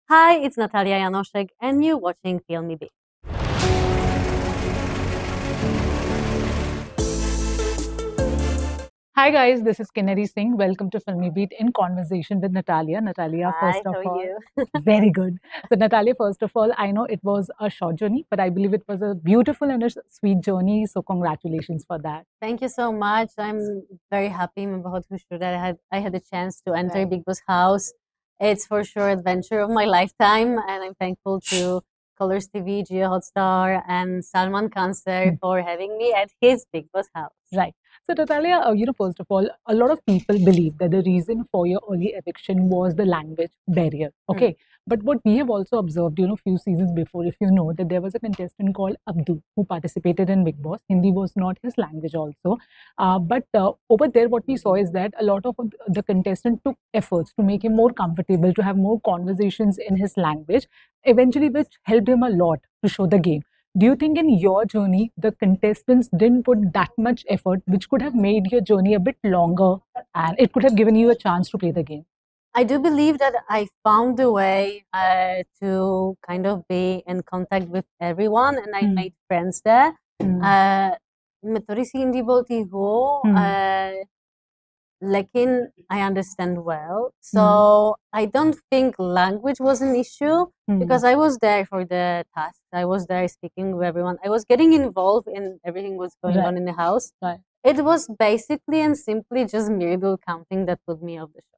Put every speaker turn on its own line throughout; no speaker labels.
Hi, it's Natalia Janoszek, and you're watching FilmiBeat.
Hi guys, this is Kinnari Singh. Welcome to FilmiBeat in conversation with Natalia. Natalia,
Hi,
first of
how are
all,
you?
very good. So Natalia, first of all, I know it was a short journey, but I believe it was a beautiful and a sweet journey. So congratulations for that.
Thank you so much. I'm very happy that I had a chance to enter
Right.
Bigg house. It's for sure adventure of my lifetime, and I'm thankful to Colors TV, Geo Hotstar, and Salman Khan sir for having me at his Bigg house.
Right. So, Natalia, first of all, a lot of people believe that the reason for your early eviction was the language barrier. Okay. But what we have also observed, few seasons before, if you know, that there was a contestant called Abdul who participated in Bigg Boss. Hindi was not his language also. But over there, what we saw is that a lot of the contestant took efforts to make him more comfortable, to have more conversations in his language, eventually, which helped him a lot to show the game. Do you think in your journey, the contestants didn't put that much effort, which could have made your journey a bit longer and it could have given you a chance to play the game?
I do believe that I found a way to kind of be in contact with everyone, and I made friends there. मैं थोड़ी सी हिंदी बोलती हूँ, लेकिन I understand well. So I don't think language was an issue because I was there for the task. I was there speaking with everyone. I was getting involved in everything was going on in the house.
Right.
It was basically and simply just Mridul counting that put me off the show.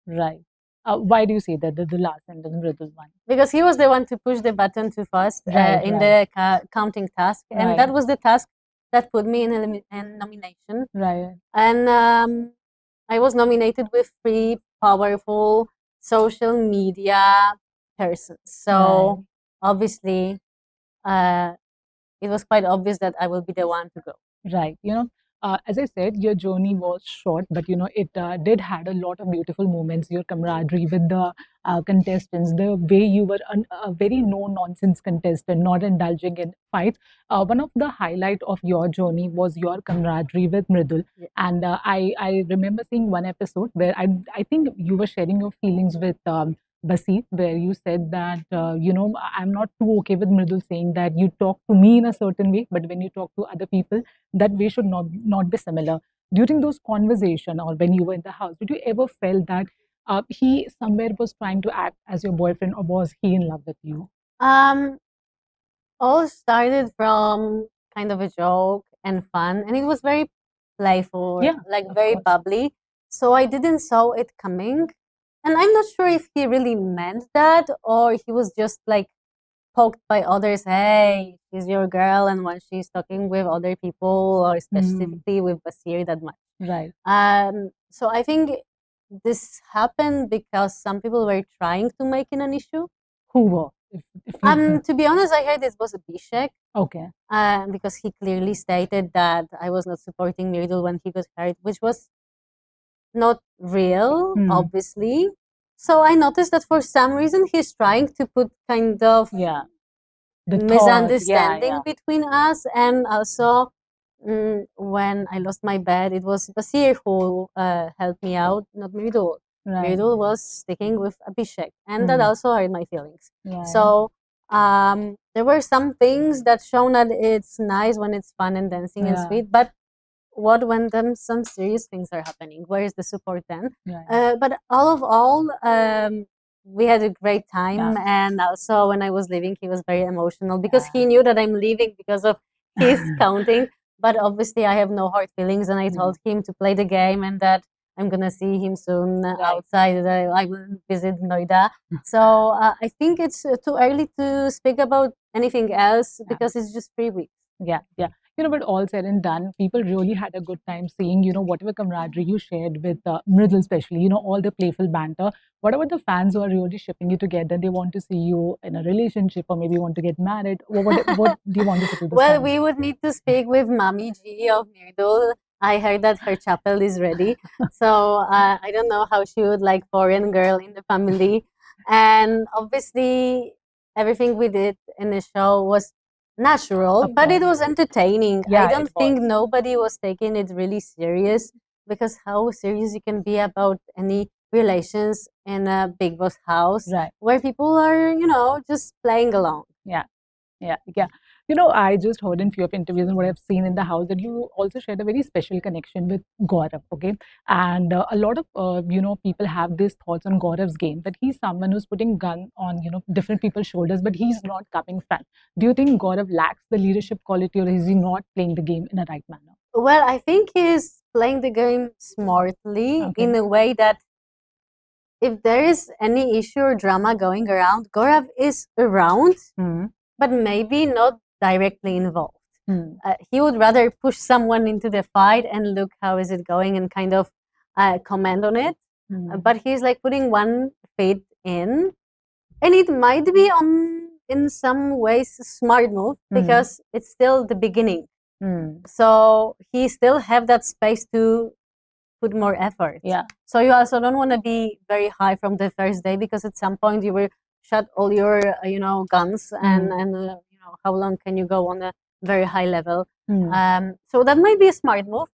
Right. Why do you say that the last sentence, Mridul one?
Because he was the one to push the button too fast in the counting task, and that was the task that put me in a nomination.
Right.
And I was nominated with 3 powerful social media persons. So obviously, it was quite obvious that I will be the one to go. Right.
As I said, your journey was short, but it did had a lot of beautiful moments. Your camaraderie with the contestants, the way you were a very no nonsense contestant, not indulging in fights. One of the highlight of your journey was your camaraderie with Mridul, and I remember seeing one episode where I think you were sharing your feelings with. Basi, where you said that, I'm not too okay with Mridul saying that you talk to me in a certain way, but when you talk to other people, that way should not be similar. During those conversation or when you were in the house, did you ever felt that he somewhere was trying to act as your boyfriend, or was he in love with you?
All started from kind of a joke and fun, and it was very playful, like very bubbly. So I didn't saw it coming, and I'm not sure if he really meant that or he was just like poked by others. Hey, she's your girl, and when she's talking with other people or specifically with Basir that much.
Right.
So I think this happened because some people were trying to make it an issue.
Who were?
To be honest, I heard this was a Bishek.
Okay.
Because he clearly stated that I was not supporting Mridul when he got hurt, which was not real, obviously. So I noticed that for some reason he's trying to put kind of
The
misunderstanding between us, and also when I lost my bed, it was Basir who helped me out, not Mridul. Mridul was sticking with Abhishek, and that also hurt my feelings. So there were some things that shown that it's nice when it's fun and dancing and sweet, but what when them some serious things are happening? Where is the support then? But all, we had a great time, and also when I was leaving, he was very emotional because he knew that I'm leaving because of his counting. But obviously, I have no hard feelings, and I told him to play the game and that I'm gonna see him soon outside. I will visit Noida. So I think it's too early to speak about anything else because it's just 3 weeks.
Yeah. But all said and done, people really had a good time seeing, whatever camaraderie you shared with Mridul, especially, all the playful banter. What about the fans who are really shipping you together? They want to see you in a relationship or maybe want to get married. What do you want to say to the
Well,
fans?
we would need to speak with Mami G of Mridul. I heard that her chapel is ready. So I don't know how she would like foreign girl in the family. And obviously, everything we did in the show was natural, but it was entertaining.
Yeah,
I don't
it
think
was.
nobody was taking it really serious because how serious you can be about any relations in a Bigg Boss house,
Right.
where people are, just playing along.
Yeah. I just heard in few of interviews and what I've seen in the house that you also shared a very special connection with Gaurav, okay? And a lot of, people have these thoughts on Gaurav's game, that he's someone who's putting gun on, different people's shoulders, but he's not coming front. Do you think Gaurav lacks the leadership quality, or is he not playing the game in a right manner?
Well, I think he's playing the game smartly in a way that if there is any issue or drama going around, Gaurav is around, but maybe not directly involved. He would rather push someone into the fight and look how is it going and kind of comment on it. But he's like putting one feet in, and it might be in some ways a smart move because it's still the beginning. So he still have that space to put more effort.
Yeah.
So you also don't want to be very high from the first day, because at some point you will shut all your guns and how long can you go on a very high level? So that might be a smart move.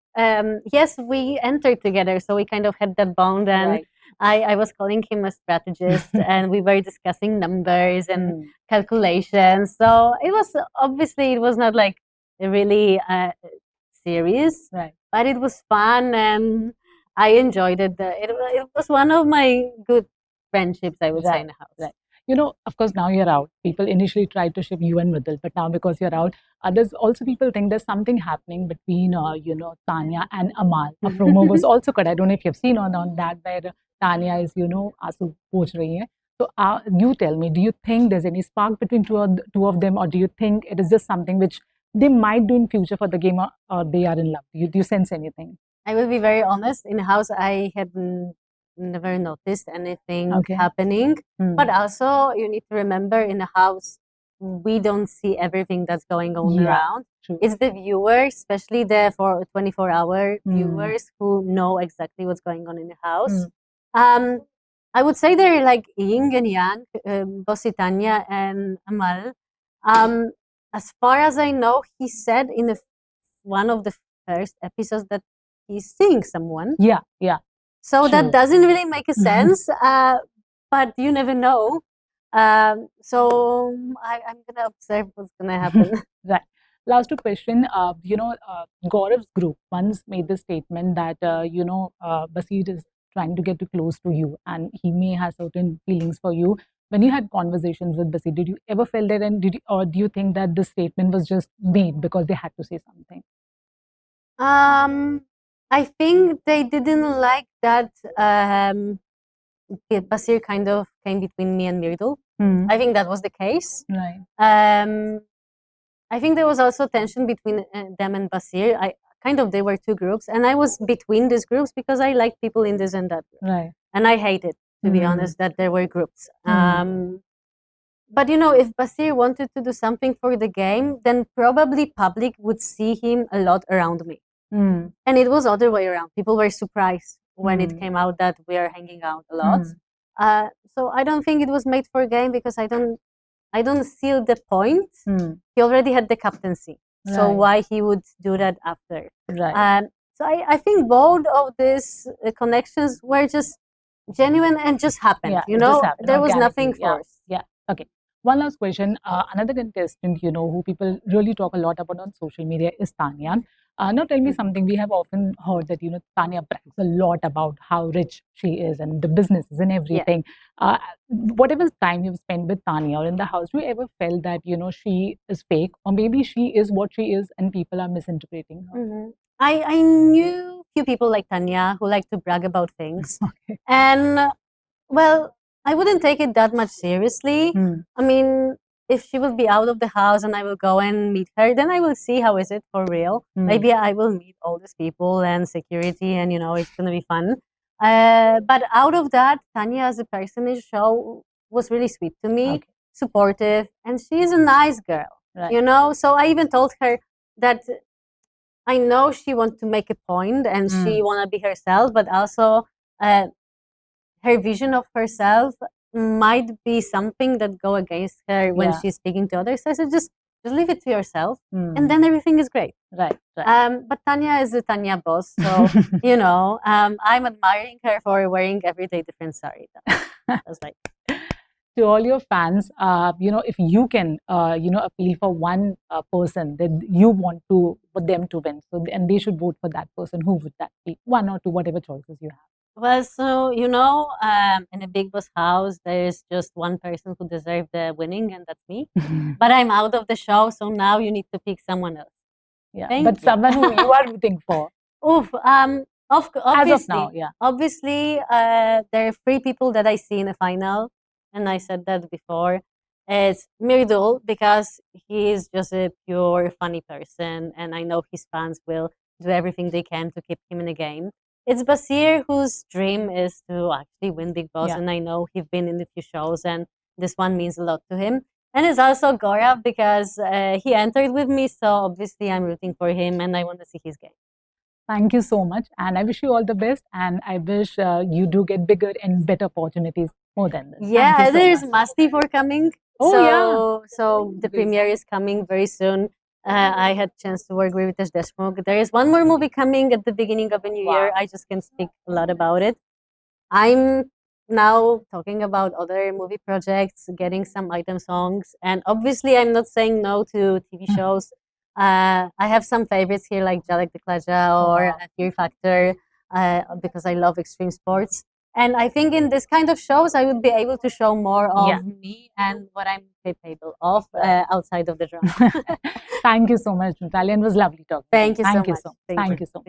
Yes, we entered together, so we kind of had that bond, and
Right.
I was calling him a strategist and we were discussing numbers and calculations. So it was not like really serious,
Right.
but it was fun and I enjoyed it. It was one of my good friendships, I would say, in the house.
Right. Of course, now you're out. People initially tried to ship you and Mridul, but now because you're out, others also people think there's something happening between, Tanya and Amal. A promo was also cut. I don't know if you've seen on that, where Tanya is, Asu poch rahi hai. So you tell me, do you think there's any spark between two of them, or do you think it is just something which they might do in future for the game, or they are in love? Do you sense anything?
I will be very honest. In the house, I had never noticed anything happening. But also, you need to remember, in the house, we don't see everything that's going on around.
True.
It's the viewers, especially the 24-hour viewers, who know exactly what's going on in the house. I would say they're like yin and yang, Bossy Tanya and Amal. As far as I know, he said in one of the first episodes that he's seeing someone.
Yeah.
So
True.
that doesn't really make a sense, but you never know. So I'm going to observe what's going to happen.
Right. Last question. Gaurav's group once made the statement that, Basir is trying to get too close to you and he may have certain feelings for you. When you had conversations with Basir, did you ever feel that, and do you think that this statement was just made because they had to say something?
I think they didn't like that Basir kind of came between me and Mridul. I think that was the case.
Right.
I think there was also tension between them and Basir. They were two groups, and I was between these groups because I liked people in this and that.
Right.
And I hated, to be honest, that there were groups. But if Basir wanted to do something for the game, then probably public would see him a lot around me. And it was other way around. People were surprised when it came out that we are hanging out a lot. So I don't think it was made for a game, because I don't see the point. He already had the captaincy, so why he would do that after?
Right.
So I think both of these connections were just genuine and just happened.
Just happened,
there was nothing forced.
Yeah. Okay. One last question. Another contestant, who people really talk a lot about on social media is Tanya. Now tell me something. We have often heard that, Tanya brags a lot about how rich she is and the businesses and everything. Whatever time you've spent with Tanya or in the house, do you ever felt that, she is fake, or maybe she is what she is and people are misinterpreting her?
I knew few people like Tanya who like to brag about things.
Okay.
And, well, I wouldn't take it that much seriously. I mean, if she will be out of the house and I will go and meet her, then I will see how is it for real. Maybe I will meet all these people and security, and it's going to be fun. But out of that, Tanya as a person in the show was really sweet to me, supportive, and she's a nice girl.
Right.
So I even told her that I know she wants to make a point and she want to be herself, but also her vision of herself might be something that go against her when she's speaking to others. So I said, just just leave it to yourself, and then everything is great.
Right.
But Tanya is a Tanya boss, so I'm admiring her for wearing everyday different sari. That's right.
To all your fans, if you can, appeal for one person that you want for them to win, and they should vote for that person, who would that be? One or two, whatever choices you have.
Well, so in a Bigg Boss house, there is just one person who deserves the winning, and that's me. But I'm out of the show, so now you need to pick someone else.
Yeah, but someone who you are rooting for.
Oof, obviously,
as of now, yeah.
Obviously, there are 3 people that I see in the final, and I said that before. It's Mridul, because he is just a pure funny person, and I know his fans will do everything they can to keep him in the game. It's Basir, whose dream is to actually win Bigg Boss, and I know he's been in a few shows, and this one means a lot to him. And it's also Gaurav, because he entered with me, so obviously I'm rooting for him, and I want to see his game.
Thank you so much, and I wish you all the best, and I wish you do get bigger and better opportunities more than this.
Yeah, there's Masti for coming. So the premiere is coming very soon. I had a chance to work with Ritesh Deshmukh. There is one more movie coming at the beginning of the new year. I just can't speak a lot about it. I'm now talking about other movie projects, getting some item songs, and obviously I'm not saying no to TV shows. I have some favorites here like Jalek the Klaja or Fear Factor, because I love extreme sports. And I think in this kind of shows, I would be able to show more of me and what I'm capable of outside of the drama.
Thank you so much, Natalia. It was lovely talking.
Thank you so much.
Thank you so much.